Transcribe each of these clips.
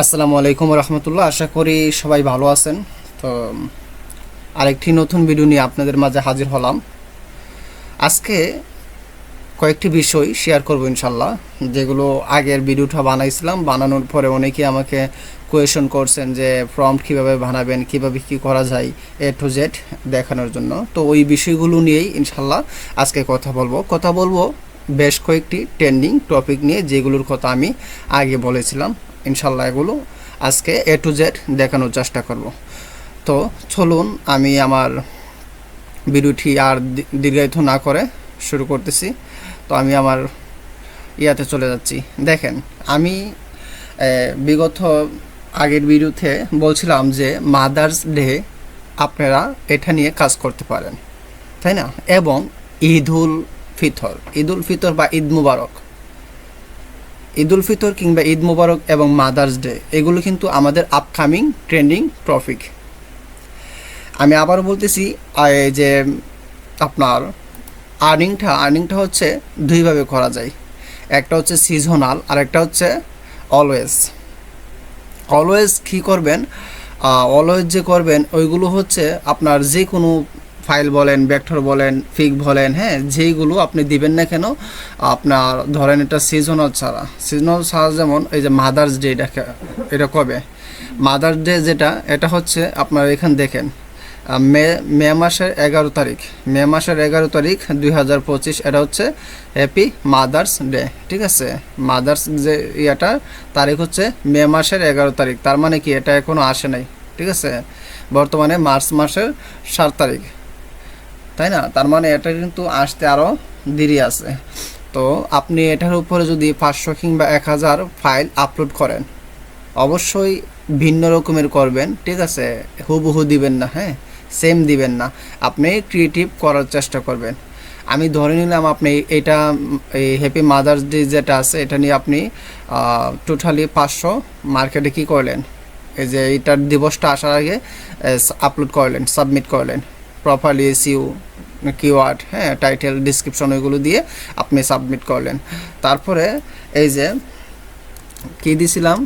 আসসালামু আলাইকুম রহমতুল্লাহ। আশা করি সবাই ভালো আছেন। তো আরেকটি নতুন ভিডিও নিয়ে আপনাদের মাঝে হাজির হলাম। আজকে কয়েকটি বিষয় শেয়ার করব ইনশাল্লাহ, যেগুলো আগের ভিডিওটা বানাইছিলাম। বানানোর পরে অনেকেই আমাকে কোয়েশন করছেন যে প্রম্পট কীভাবে বানাবেন, কীভাবে কী করা যায় এ টু জেড দেখানোর জন্য। তো ওই বিষয়গুলো নিয়েই ইনশাল্লাহ আজকে কথা বলবো বেশ কয়েকটি ট্রেন্ডিং টপিক নিয়ে, যেগুলোর কথা আমি আগে বলেছিলাম। ইনশাল্লাহ এগুলো আজকে এ টু জেড দেখানোর চেষ্টা করব। তো চলুন আমি আমার ভিডিওটি আর দীর্ঘায়িত না করে শুরু করতেছি। তো আমি আমার ইয়াতে চলে যাচ্ছি। দেখেন, আমি বিগত আগের ভিডিওতে বলছিলাম যে মাদার্স ডে আপনারা এটা নিয়ে কাজ করতে পারেন, তাই না? এবং ঈদুল ফিতর বা ঈদ মুবারক, ঈদুল ফিতর কিংবা ঈদ মুবারক এবং মাদার্স ডে, এগুলো কিন্তু আমাদের আপকামিং ট্রেন্ডিং টপিক। আমি আবার বলতেছি যে আপনার আর্নিংটা হচ্ছে দুইভাবে করা যায়। একটা হচ্ছে সিজনাল, আর একটা হচ্ছে অলওয়েজ কী করবেন, অলওয়েজ যে করবেন ওইগুলো হচ্ছে আপনার যে কোনো ফাইল বলেন, ভেক্টর বলেন, ফিগ বলেন, হ্যাঁ, যেইগুলো আপনি দিবেন না কেন, আপনার ধরেন এটা সিজনাল ছাড়া যেমন এই যে মাদার্স ডে, এটা কবে মাদার্স ডে, এটা হচ্ছে আপনার এখানে দেখেন মে মাসের 11 তারিখ 2025, এটা হচ্ছে হ্যাপি মাদার্স ডে। ঠিক আছে, মাদার্স যে তারিখ হচ্ছে মে মাসের 11 তারিখ। তার মানে কি, এটা এখনও আসে নাই। ঠিক আছে, বর্তমানে মার্চ মাসের 7 তারিখ, তাই না? তার মানে এটা কিন্তু আসতে আরও দেরি আছে। তো আপনি এটার উপরে যদি 500 কিংবা 1000 ফাইল আপলোড করেন, অবশ্যই ভিন্ন রকমের করবেন। ঠিক আছে, হুবহু দিবেন না, হ্যাঁ, সেম দিবেন না, আপনি ক্রিয়েটিভ করার চেষ্টা করবেন। আমি ধরে নিলাম আপনি এটা এই হ্যাপি মাদার্স ডে যেটা আছে, এটা নিয়ে আপনি টোটালি 500 মার্কেটে কী করলেন, এই যে এইটার দিবসটা আসার আগে আপলোড করলেন, সাবমিট করলেন প্রপারলি, কিওয়ার্ড, হ্যাঁ, টাইটেল, ডিসক্রিপশন, ওইগুলো দিয়ে আপনি সাবমিট করলেন। তারপরে এই যে কী দিছিলাম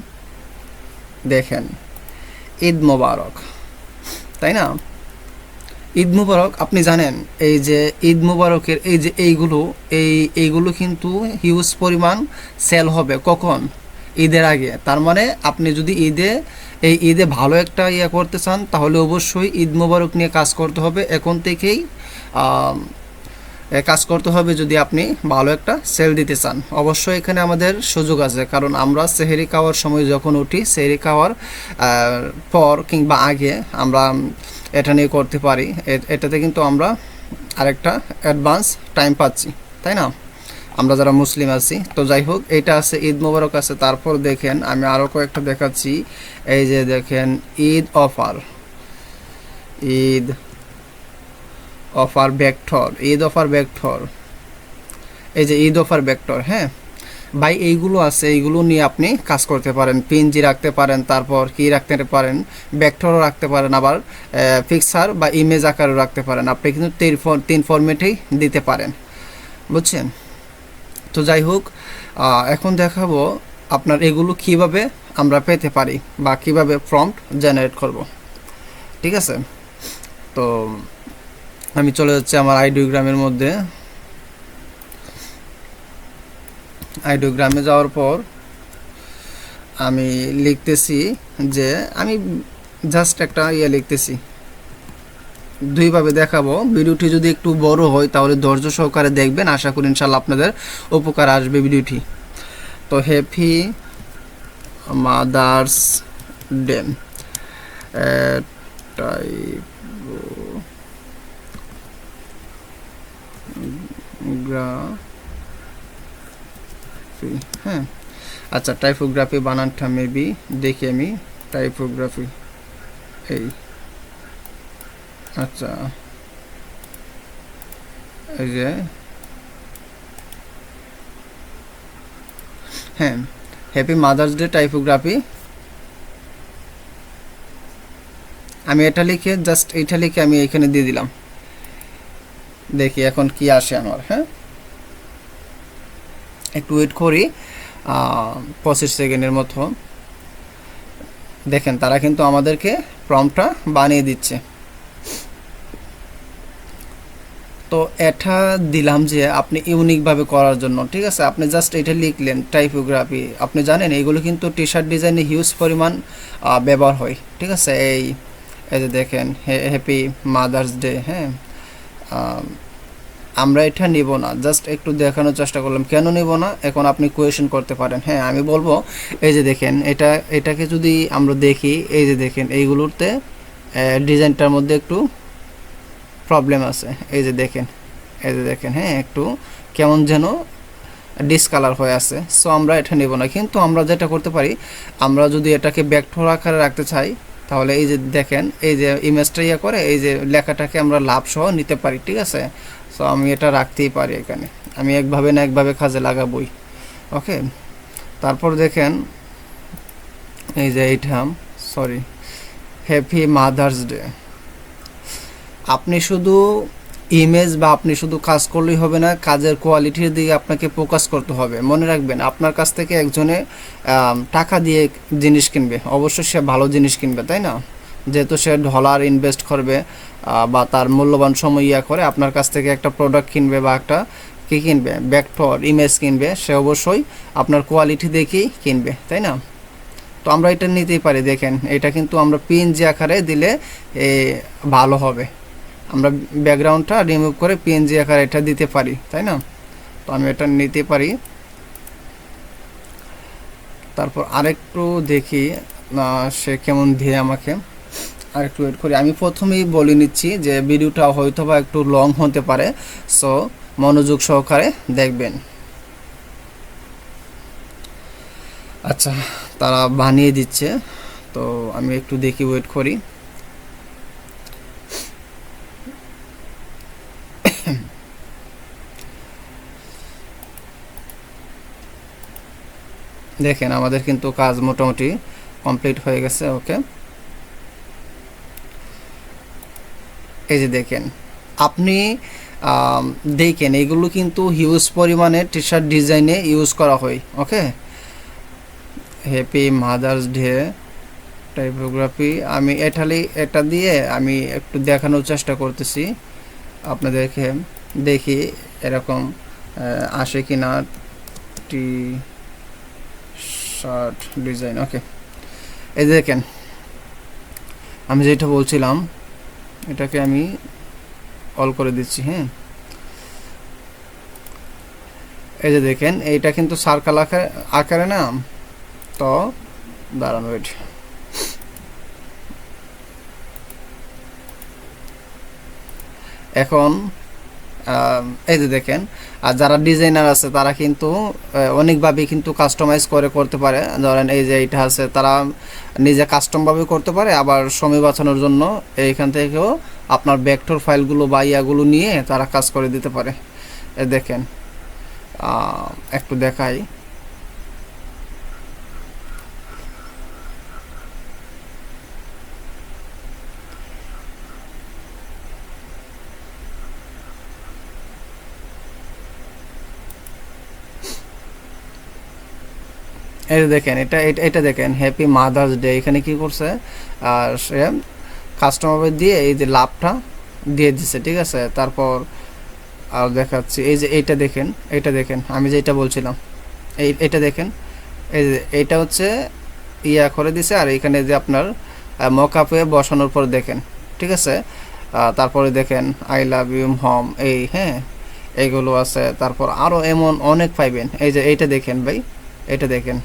দেখেন, ঈদ মোবারক, তাই না? ঈদ মুবারক, আপনি জানেন এই যে ঈদ মুবারকের এই যে এইগুলো কিন্তু হিউজ পরিমাণ সেল হবে কখন, ঈদের আগে। তার মানে আপনি যদি ঈদে ভালো একটা করতে চান, তাহলে অবশ্যই ঈদ মুবারক নিয়ে কাজ করতে হবে, এখন থেকেই কাজ করতে হবে। যদি আপনি ভালো একটা সেল দিতে চান, অবশ্যই এখানে আমাদের সুযোগ আছে, কারণ আমরা সেহরি খাওয়ার সময় যখন উঠি, সেহরি খাওয়ার পর কিংবা আগে আমরা এটা নিয়ে করতে পারি। এটাতে কিন্তু আমরা আরেকটা অ্যাডভান্স টাইম পাচ্ছি, তাই না, আমরা যারা মুসলিম আছি। তো যাই হোক, এটা আছে, ঈদ মোবারক আছে। তারপর দেখেন, আমি আরও কয়েকটা দেখাচ্ছি। এই যে দেখেন, ঈদ অফার ভেক্টর, এই যে ঈদ অফার ভেক্টর, হ্যাঁ ভাই, এইগুলো আছে, এইগুলো নিয়ে আপনি কাজ করতে পারেন। পিএনজি রাখতে পারেন, তারপর কি রাখতে পারেন, ভেক্টরও রাখতে পারেন, আবার পিকচার বা ইমেজ আকারও রাখতে পারেন। আপনি কিন্তু তিন ফরম্যাটেই দিতে পারেন, বুঝছেন? তো যাই হোক, এখন দেখাবো আপনার এগুলো কিভাবে আমরা পেতে পারি বা কিভাবে প্রম্পট জেনারেট করব। ঠিক আছে, তো আমি চলে যাচ্ছি আমার আইডিওগ্রামের মধ্যে। আইডিওগ্রামে যাওয়ার পর আমি লিখতেছি যে আমি জাস্ট একটা লিখতেছি, দুইভাবে দেখাবো। ভিডিওটি যদি একটু বড় হয় তাহলে ধৈর্য সহকারে দেখবেন, আশা করি ইনশাল্লাহ আপনাদের উপকার আসবে ভিডিওটি। তো হ্যাপি মাদার্স ডে, হ্যাঁ, আচ্ছা, টাইপোগ্রাফি বানানটা মেবি দেখি আমি, টাইপোগ্রাফি, এই, আচ্ছা, এই যে, হ্যাঁ, হ্যাপি মাদার্স ডে টাইপোগ্রাফি। আমি এটা লিখে আমি এখানে দিয়ে দিলাম। দেখি এখন কি আসে আমার। হ্যাঁ, একটু ওয়েট করি 25 সেকেন্ডের মতো। দেখেন তারা কিন্তু আমাদেরকে প্রম্পটটা বানিয়ে দিচ্ছে। তো এটা দিলাম যে আপনি ইউনিকভাবে করার জন্য, ঠিক আছে। আপনি জাস্ট এটা লিখলেন টাইপোগ্রাফি। আপনি জানেন এইগুলো কিন্তু টি শার্ট ডিজাইনে হিউজ পরিমাণ ব্যবহার হয়, ঠিক আছে। এই এই যে দেখেন হ্যাপি মাদার্স ডে, হ্যাঁ। আমরা এটা নিব না, জাস্ট একটু দেখানোর চেষ্টা করলাম। কেন নিব না এখন আপনি কোয়েশন করতে পারেন। হ্যাঁ আমি বলবো, এই যে দেখেন এটাকে যদি আমরা দেখি, এই যে দেখেন এইগুলোতে ডিজাইনটার মধ্যে একটু প্রবলেম আছে। এই যে দেখেন, এই যে দেখেন, হ্যাঁ একটু কেমন যেন ডিসকালার হয়ে আছে। সো আমরা এটা নেব না। কিন্তু আমরা যেটা করতে পারি, আমরা যদি এটাকে ব্যাকঠোর আকারে রাখতে চাই, তাহলে এই যে দেখেন এই যে ইমেজটা ইয়ে করে এই যে লেখাটাকে আমরা লাভ সহ নিতে পারি, ঠিক আছে। সো আমি এটা রাখতেই পারি এখানে, আমি একভাবে না একভাবে কাজে লাগাবই। ওকে, তারপর দেখেন এই যে এইটা, সরি, হ্যাপি মাদার্স ডে। আপনি শুধু ইমেজ বা আপনি শুধু কাজ করলেই হবে না, কাজের কোয়ালিটির দিকে আপনাকে ফোকাস করতে হবে। মনে রাখবেন, আপনার কাছ থেকে একজনে টাকা দিয়ে জিনিস কিনবে, অবশ্যই সে ভালো জিনিস কিনবে, তাই না। যেহেতু সে ডলার ইনভেস্ট করবে বা তার মূল্যবান সময় ইয়া করে আপনার কাছ থেকে একটা প্রোডাক্ট কিনবে বা একটা কী কিনবে, ভেক্টর ইমেজ কিনবে, সে অবশ্যই আপনার কোয়ালিটি দেখেই কিনবে, তাই না। তো আমরা এটা নিতেই পারি। দেখেন এটা কিন্তু আমরা পিএনজি আকারে দিলে ভালো হবে। আমরা ব্যাকগ্রাউন্ডটা রিমুভ করে পিএনজি আকারে এটা দিতে পারি, তাই না। তো আমি এটা নিতে পারি। তারপর আরেকটু দেখি সে কেমন দিয়ে আমাকে, আরেকটু ওয়েট করি। আমি প্রথমেই বলে নিচ্ছি যে ভিডিওটা হয়তো বা একটু লং হতে পারে, সো মনোযোগ সহকারে দেখবেন। আচ্ছা, তারা বানিয়ে দিচ্ছে, তো আমি একটু দেখি, ওয়েট করি। দেখেন আমাদের কিন্তু কাজ মোটামুটি কমপ্লিট হয়ে গেছে। ওকে, এই যে দেখেন, আপনি দেখেন এগুলো কিন্তু হিউজ পরিমাণে টি শার্ট ডিজাইনে ইউজ করা হয়। ওকে, হ্যাপি মাদার্স ডে টাইপোগ্রাফি, আমি এটা দিয়ে আমি একটু দেখানোর চেষ্টা করতেছি আপনাদেরকে। দেখি এরকম আসে কি না টি শার্ট ডিজাইন। ওকে, এই দেখেন আমি যেটা বলছিলাম এটাকে আমি অল করে দিচ্ছি। হ্যাঁ, এই যে দেখেন এইটা কিন্তু সার্কেল আকারে না, তো দাঁড়ান ওয়েট। এখন এই যে দেখেন, আর যারা ডিজাইনার আছে তারা কিন্তু অনেকভাবে কিন্তু কাস্টমাইজ করতে পারে। ধরেন এই যে এইটা আছে, তারা নিজে কাস্টমভাবে করতে পারে, আবার সময় বাঁচানোর জন্য এইখান থেকেও আপনার ভেক্টর ফাইলগুলো বা ইয়াগুলো নিয়ে তারা কাজ করে দিতে পারে। দেখেন একটু দেখাই। এই দেখেন এটা দেখেন হ্যাপি মাদার্স ডে, এখানে কি করছে, আর সে কাস্টমার দিয়ে এই যে লাভটা দিয়ে দিচ্ছে, ঠিক আছে। তারপর আর দেখাচ্ছি, এই যে এটা দেখেন আমি যেটা বলছিলাম, এটা দেখেন, এই যে এইটা হচ্ছে ইয়া করে দিছে, আর এখানে যে আপনার মকআপে বসানোর পর দেখেন, ঠিক আছে। তারপরে দেখেন আই লাভ ইউ হোম, এই হ্যাঁ এইগুলো আছে। তারপর আরও এমন অনেক পাইবেন। এই যে এইটা দেখেন ভাই, এটা দেখেন,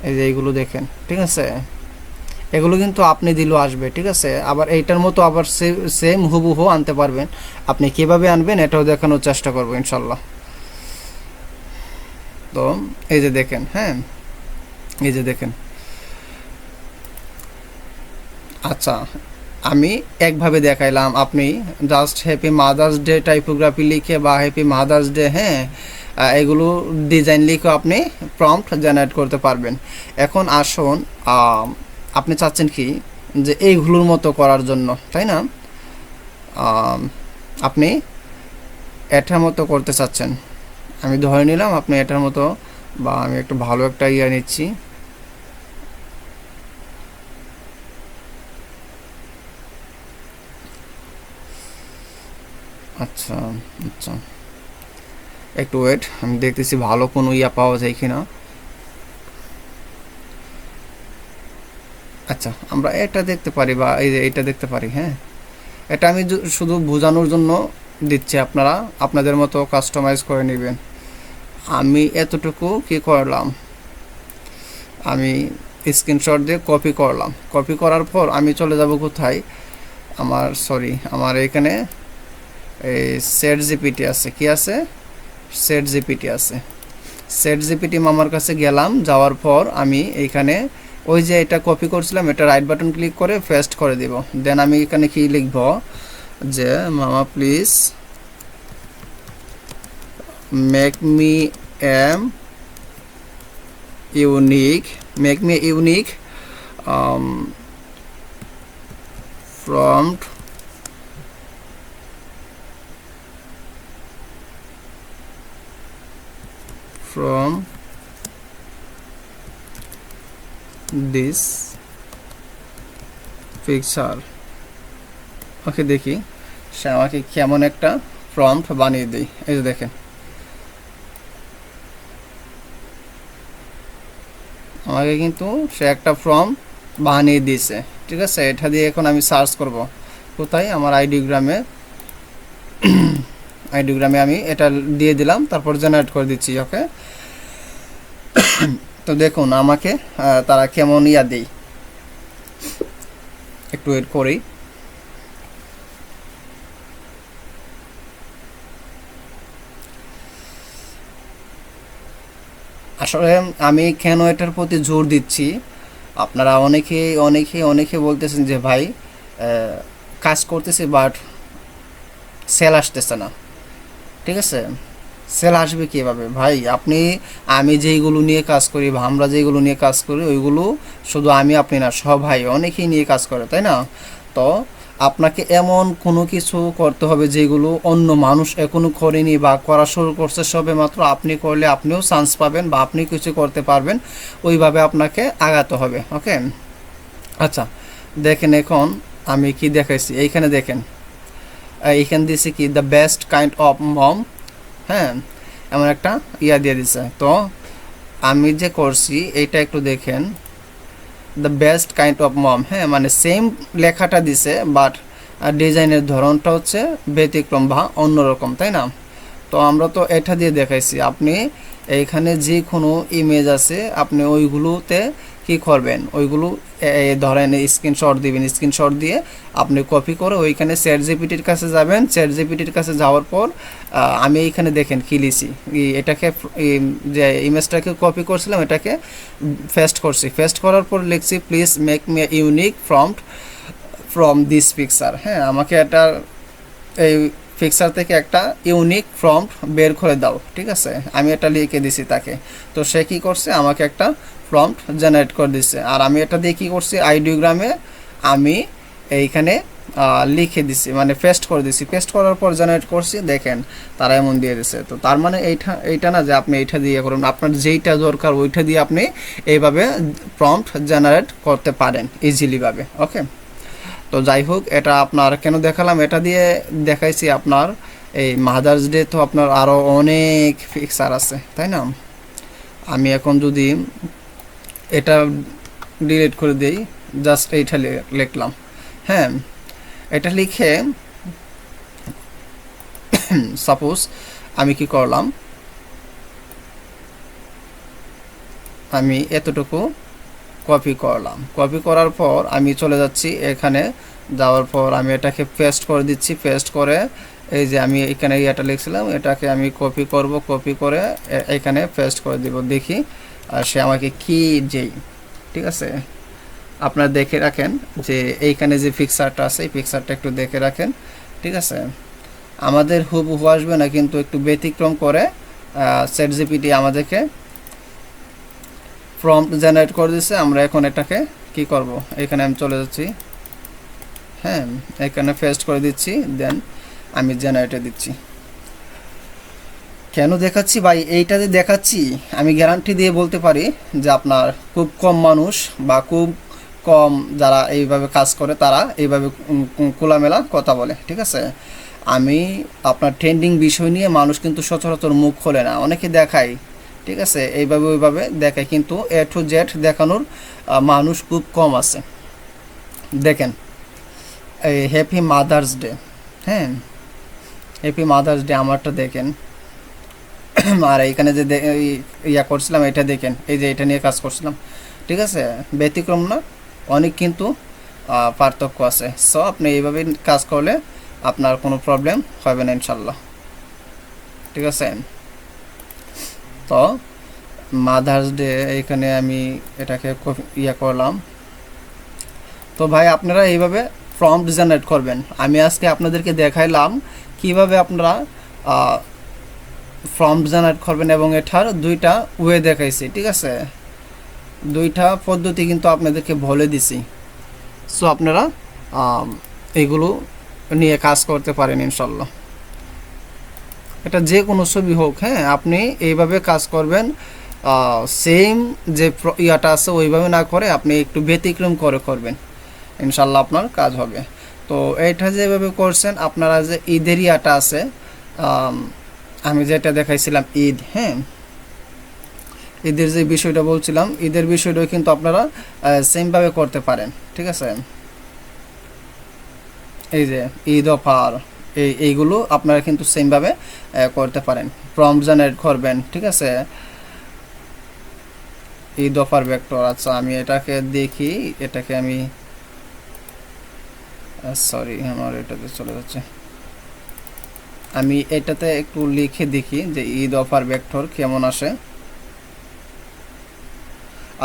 এই যে এইগুলো দেখেন, ঠিক আছে। এগুলো কিন্তু আপনি দিলেও আসবে, ঠিক আছে। আবার এইটার মতো আবার সেম হুবহু আনতে পারবেন। আপনি কিভাবে আনবেন এটাও দেখানোর চেষ্টা করবো ইনশাল্লাহ। তো এই যে দেখেন, হ্যাঁ এই যে দেখেন। আচ্ছা, আমি একভাবে দেখাইলাম, আপনি just happy mother's day typography লিখে বা হ্যাপি মাদার্স ডে, হ্যাঁ এগুলো ডিজাইন লিখে আপনি প্রম্পট জেনারেট করতে পারবেন। এখন আসুন, আপনি চাচ্ছেন কি যে এইগুলোর মতো করার জন্য, তাই না। আপনি এটার মতো করতে চাচ্ছেন, আমি ধরে নিলাম আপনি এটার মতো, বা আমি একটু ভালো একটা ইয়ে নিচ্ছি। আচ্ছা আচ্ছা, একটু ওয়েট, আমি দেখতেছি ভালো কোনো ইয়া পাওয়া যায় কিনা। আচ্ছা, আমরা এটা দেখতে পারি বা এই যে এটা দেখতে পারি। হ্যাঁ, এটা আমি শুধু বোঝানোর জন্য দিচ্ছি, আপনারা আপনাদের মতো কাস্টমাইজ করে নেবেন। আমি এতটুকু কি করলাম, আমি স্ক্রিনশট দিয়ে কপি করলাম। কপি করার পর আমি চলে যাব কোথায়, আমার এখানে এই সেট জিপিটি আছে, কি আছে, সেট জিপিটি আছে। সেট জিপিটি মামার কাছে গেলাম, যাওয়ার পর আমি এইখানে ওই যে এটা কপি করছিলাম, এটা রাইট বাটন ক্লিক করে পেস্ট করে দিব। দেন আমি এখানে কি লিখব, যে মামা please make me an unique prompt from this picture। Okay, দেখি সে আমাকে কেমন একটা প্রম্পট বানিয়ে দেয়। এই যে দেখেন, আমাকে কিন্তু সে একটা প্রম্পট বানিয়ে দিয়েছে। ঠিক আছে, এটা দিয়ে এখন আমি সার্চ করব কোথায়, আমার আইডিগ্রামে আমি এটা দিয়ে দিলাম, তারপর জেনারেট করে দিচ্ছি। ওকে, তো দেখুন আমাকে তারা কেমন ইয়া দেই, একটু ওয়েট করি। আসলে আমি কেন এটার প্রতি জোর দিচ্ছি, আপনারা অনেকে বলতেছেন যে ভাই কাজ করতেছি বাট সেল আসতেছে না। ঠিক আছে, সেল আসবে কীভাবে ভাই? আমি যেইগুলো নিয়ে কাজ করি বা আমরা যেইগুলো নিয়ে কাজ করি ওইগুলো শুধু আপনি না, সব ভাই অনেকেই নিয়ে কাজ করে, তাই না? তো আপনাকে এমন কোনো কিছু করতে হবে যেগুলো অন্য মানুষ এখনো করেনি বা করা শুরু করছে সবে মাত্র। আপনি করলে আপনিও চান্স পাবেন বা আপনি কিছু করতে পারবেন, ওইভাবে আপনাকে আগাতে হবে। ওকে, আচ্ছা দেখেন এখন আমি কি দেখাইছি, এইখানে দেখেন, এইখানে দিয়েছি কি দ্য বেস্ট কাইন্ড অফ মম। হ্যাঁ, এমন একটা ইয়া দিয়ে দিছে। তো আমি যে করছি এইটা একটু দেখেন, দ্য বেস্ট কাইন্ড অফ মম। হ্যাঁ, মানে সেম লেখাটা দিছে বাট ডিজাইনের ধরনটা হচ্ছে ব্যতিক্রম বা অন্যরকম, তাই না? তো আমরা তো এটা দিয়ে দেখাইছি। আপনি এইখানে যে কোনো ইমেজ আছে আপনি ওইগুলোতে কি করবেন, ওইগুলো ধরেন স্ক্রিনশট দিবেন। স্ক্রিনশট দিয়ে আপনি কপি করে ওইখানে চ্যাট জিপিটির কাছে যাবেন। চ্যাট জিপিটির কাছে যাওয়ার পর আমি এইখানে দেখেন কি লিখছি, এটাকে যে ইমেজটাকে কপি করছিলাম এটাকে পেস্ট করছি। পেস্ট করার পর লিখছি please make me unique prompt from this picture. হ্যাঁ, আমাকে এটা এই পিকচার থেকে একটা ইউনিক প্রম্পট বের করে দাও। ঠিক আছে, আমি এটা লিখে দিছি তাকে। তো সে কী করছে, আমাকে একটা প্রম্পট জেনারেট করে দিচ্ছে। আর আমি এটা দিয়ে কী করছি, আইডিওগ্রামে আমি এইখানে লিখে দিছি, মানে পেস্ট করে দিছি। পেস্ট করার পর জেনারেট করছি, দেখেন তারা এমন দিয়ে দিছে। তো তার মানে এইটা না যে আপনি এইটা দিয়ে করুন, আপনার যেইটা দরকার ওইটা দিয়ে আপনি এইভাবে প্রম্পট জেনারেট করতে পারেন ইজিলিভাবে। ওকে, তো যাই হোক, এটা আপনার কেন দেখালাম, এটা দিয়ে দেখাইছি আপনার এই মাদার্স ডে তো আপনার আরও অনেক পিকচার আছে, তাই না? আমি এখন যদি এটা ডিলিট করে দেই, জাস্ট এইটা লিখলাম। হ্যাঁ, এটা লিখে সাপোজ আমি কি করলাম, আমি এতটুকু কপি করলাম। কপি করার পর আমি চলে যাচ্ছি এখানে, যাওয়ার পর আমি এটাকে পেস্ট করে দিচ্ছি। পেস্ট করে এই যে আমি এখানে এটা লিখছিলাম এটাকে আমি কপি করব, কপি করে এখানে পেস্ট করে দিব। দেখি আর সে আমাকে কি যেই। ঠিক আছে, আপনারা দেখে রাখেন যে এইখানে যে পিকচারটা আছে এই পিকচারটা একটু দেখে রাখেন। ঠিক আছে, আমাদের হুবহু আসবে না, কিন্তু একটু ব্যতিক্রম করে চ্যাট জিপিটি আমাদেরকে প্রম্পট জেনারেট করে দিচ্ছে। আমরা এখন এটাকে কি করব, এখানে আমি চলে যাচ্ছি। হ্যাঁ, এখানে পেস্ট করে দিচ্ছি, দেন আমি জেনারেটে দিচ্ছি। কেন দেখাচ্ছি ভাই, এইটাতে দেখাচ্ছি আমি গ্যারান্টি দিয়ে বলতে পারি যে আপনার খুব কম মানুষ বা খুব কম যারা এইভাবে কাজ করে তারা এইভাবে খোলামেলা কথা বলে। ঠিক আছে, আমি আপনার ট্রেন্ডিং বিষয় নিয়ে মানুষ কিন্তু সচরাচর মুখ খোলে না, অনেকে দেখায়, ঠিক আছে, এইভাবে ওইভাবে দেখায়, কিন্তু এ টু জেড দেখানোর মানুষ খুব কম আছে। দেখেন এই হ্যাপি মাদার্স ডে, হ্যাঁ হ্যাপি মাদার্স ডে আমারটা দেখেন, আর এইখানে যে ইয়া করছিলাম এটা দেখেন, এই যে এটা নিয়ে কাজ করছিলাম, ঠিক আছে, ব্যতিক্রম না, অনেক কিন্তু পার্থক্য আছে। সো আপনি এইভাবে কাজ করলে আপনার কোনো প্রবলেম হবে না ইনশাল্লাহ, ঠিক আছে। তো মাদার্স ডে এইখানে আমি এটাকে ইয়া করলাম। তো ভাই আপনারা এইভাবে প্রম্পট জেনারেট করবেন। আমি আজকে আপনাদেরকে দেখাইলাম কিভাবে আপনারা প্রম্পট জেনারেট করবেন, এবং এটার দুইটা ওয়ে দেখাইছি, ঠিক আছে, দুইটা পদ্ধতি কিন্তু আপনাদেরকে বলে দিছি। সো আপনারা এগুলো নিয়ে কাজ করতে পারেন ইনশাল্লাহ। এটা যে কোনো ছবি হোক, হ্যাঁ আপনি এইভাবে কাজ করবেন, সেম যে ইয়াটা আছে ওইভাবে না করে আপনি একটু ব্যতিক্রম করে করবেন, ইনশাল্লাহ আপনার কাজ হবে। তো এইটা যেভাবে করছেন আপনারা, যে ঈদের ইয়াটা আছে, আমি যেটা দেখাইছিলাম ঈদ, হ্যাঁ ঈদের যে বিষয়টা বলছিলাম, ঈদের বিষয়টাও কিন্তু আপনারা সেমভাবে করতে পারেন, ঠিক আছে। এই যে ঈদ অফার, এইগুলো আপনারা কিন্তু সেমভাবে করতে পারেন, প্রম্পট জেনারেট করবেন, ঠিক আছে। ঈদ অফার ভেক্টর, আচ্ছা আমি এটাকে দেখি, এটাকে আমি সরি আমার এটাতে চলে যাচ্ছে, আমি এটাতে একটু লিখে দেখি যে ঈদ অফার ভেক্টর কেমন আসে।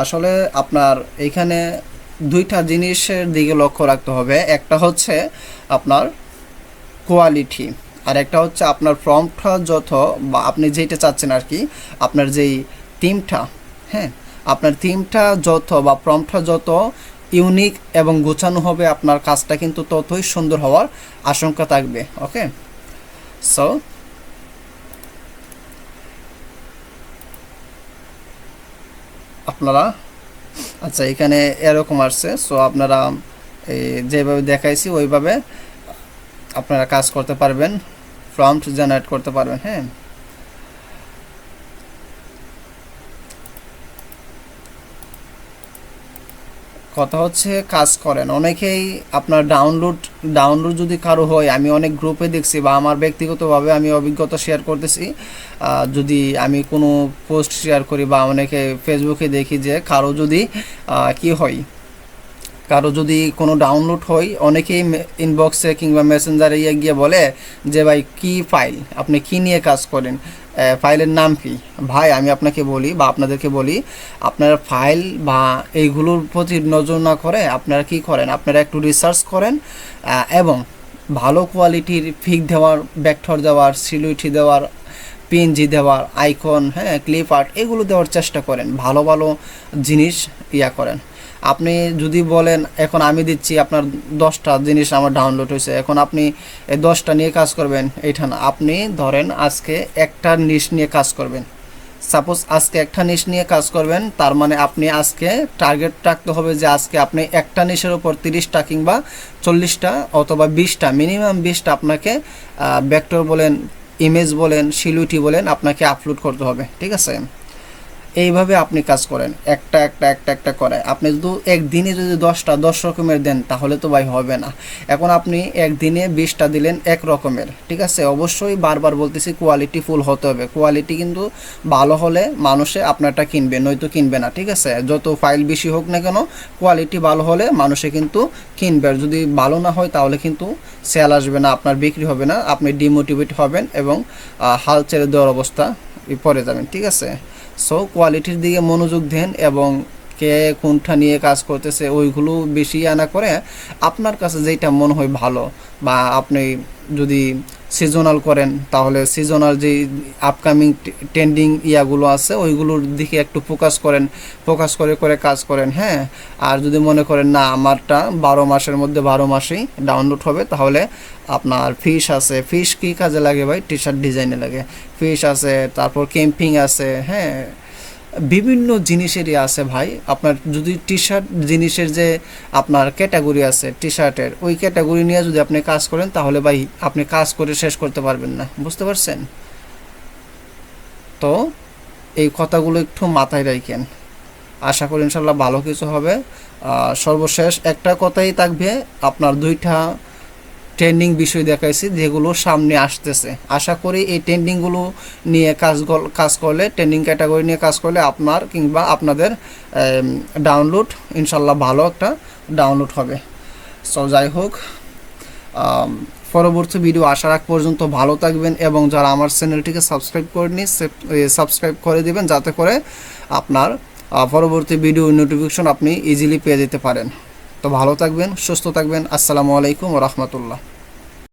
আসলে আপনার এইখানে দুইটা জিনিসের দিকে লক্ষ্য রাখতে হবে, একটা হচ্ছে আপনার কোয়ালিটি, আর একটা হচ্ছে আপনার প্রম্পটটা যত, বা আপনি যেটা চাচ্ছেন আর কি, আপনার যেই থিমটা, হ্যাঁ আপনার থিমটা যত বা প্রম্পটটা যত ইউনিক এবং গোছানো হবে, আপনার কাজটা কিন্তু ততই সুন্দর হওয়ার আশঙ্কা থাকবে। ওকে, সো আপনারা, আচ্ছা এখানে এরকম আসছে, সো আপনারা যেভাবে দেখাইছি ওইভাবে আপনারা কাজ করতে পারবেন, প্রম্পট জেনারেট করতে পারবেন। হ্যাঁ কথা হচ্ছে কাজ করেন, অনেকেই আপনার ডাউনলোড যদি কারো হয়, আমি অনেক গ্রুপে দেখছি বা আমার ব্যক্তিগতভাবে আমি অভিজ্ঞতা শেয়ার করতেছি, যদি আমি কোনো পোস্ট শেয়ার করি বা অনেকে ফেসবুকে দেখি যে কারো যদি কি হয়, কারো যদি কোনো ডাউনলোড হয়, অনেকেই ইনবক্সে কিংবা মেসেঞ্জারে গিয়ে বলে যে ভাই কি ফাইল, আপনি কি নিয়ে কাজ করেন, ফাইলের নাম কি। ভাই আমি আপনাকে বলি বা আপনাদেরকে বলি, আপনারা ফাইল বা এইগুলোর প্রতি নজর না করে আপনারা কি করেন, আপনারা একটু রিসার্চ করেন এবং ভালো কোয়ালিটির পিক দেওয়ার, ভেক্টর দেওয়ার, সিলুইটি দেওয়ার, পিএনজি দেওয়ার, আইকন, হ্যাঁ ক্লিপ আর্ট, এগুলো দেওয়ার চেষ্টা করেন, ভালো ভালো জিনিস করেন। আপনি যদি বলেন এখন আমি দিচ্ছি আপনার 10টা জিনিস আমার ডাউনলোড হয়েছে, এখন আপনি এই 10টা নিয়ে কাজ করবেন, এইটা না, আপনি ধরেন আজকে একটা নিশ নিয়ে কাজ করবেন, সাপোজ আজকে একটা নিশ নিয়ে কাজ করবেন, তার মানে আপনি আজকে টার্গেট রাখতে হবে যে আজকে আপনি একটা নিশের উপর 30টা কিংবা 40টা অথবা 20টা, মিনিমাম 20টা আপনাকে ভেক্টর বলেন, ইমেজ বলেন, সিলুইটি বলেন, আপনাকে আপলোড করতে হবে, ঠিক আছে। এইভাবে আপনি কাজ করেন, একটা একটা একটা একটা করে। আপনি যদি একদিনে যদি 10 রকমের দেন তাহলে তো ভাই হবে না। এখন আপনি একদিনে 20টা দিলেন এক রকমের, ঠিক আছে। অবশ্যই বারবার বলতেছি কোয়ালিটি ফুল হতে হবে, কোয়ালিটি কিন্তু ভালো হলে মানুষে আপনারটা কিনবে, নয়তো কিনবে না, ঠিক আছে। যত ফাইল বেশি হোক না কেন, কোয়ালিটি ভালো হলে মানুষে কিন্তু কিনবে, আর যদি ভালো না হয় তাহলে কিন্তু সেল আসবে না, আপনার বিক্রি হবে না, আপনি ডিমোটিভেট হবেন এবং হাল ছেড়ে দেওয়ার অবস্থা পড়ে যাবেন, ঠিক আছে। সো কোয়ালিটির দিকে মনোযোগ দেন এবং কে কোনটা নিয়ে কাজ করতেছে ওইগুলো বেশি আনা করে আপনার কাছে যেটা মনে হয় ভালো, বা আপনি যদি সিজনাল করেন তাহলে সিজনাল যেই আপকামিং ট্রেন্ডিং ইয়াগুলো আছে ওইগুলোর দিকে একটু ফোকাস করে কাজ করেন, হ্যাঁ। আর যদি মনে করেন না আমারটা 12 মাসের মধ্যে 12 মাসেই ডাউনলোড হবে, তাহলে আপনার ফিশ আছে, ফিশ কী কাজে লাগে ভাই, টি শার্ট ডিজাইনে লাগে, ফিশ আছে, তারপর ক্যাম্পিং আছে, হ্যাঁ বিভিন্ন জিনিসেরই আছে ভাই। আপনার যদি টি শার্ট জিনিসের যে আপনার ক্যাটাগরি আছে টি শার্টের, ওই ক্যাটাগরি নিয়ে যদি আপনি কাজ করেন তাহলে ভাই আপনি কাজ করে শেষ করতে পারবেন না, বুঝতে পারছেন? তো এই কথাগুলো একটু মাথায় রাখেন। আশা করি ইনশাল্লাহ ভালো কিছু হবে। সর্বশেষ একটা কথাই থাকবে, আপনার 2টা ট্রেন্ডিং বিষয় দেখাইছি যেগুলো সামনে আসতেছে। আশা করি এই ট্রেন্ডিংগুলো নিয়ে কাজ করলে, ট্রেন্ডিং ক্যাটাগরি নিয়ে কাজ করলে আপনার কিংবা আপনাদের ডাউনলোড ইনশাল্লাহ ভালো একটা ডাউনলোড হবে। সো যাই হোক, পরবর্তী ভিডিও আসার আগ পর্যন্ত ভালো থাকবেন, এবং যারা আমার চ্যানেলটিকে সাবস্ক্রাইব করেনি সাবস্ক্রাইব করে দিবেন, যাতে করে আপনার পরবর্তী ভিডিও নোটিফিকেশন আপনি ইজিলি পেয়ে যেতে পারেন। তো ভালো থাকবেন, সুস্থ থাকবেন। আসসালামু আলাইকুম ওয়া রাহমাতুল্লাহ।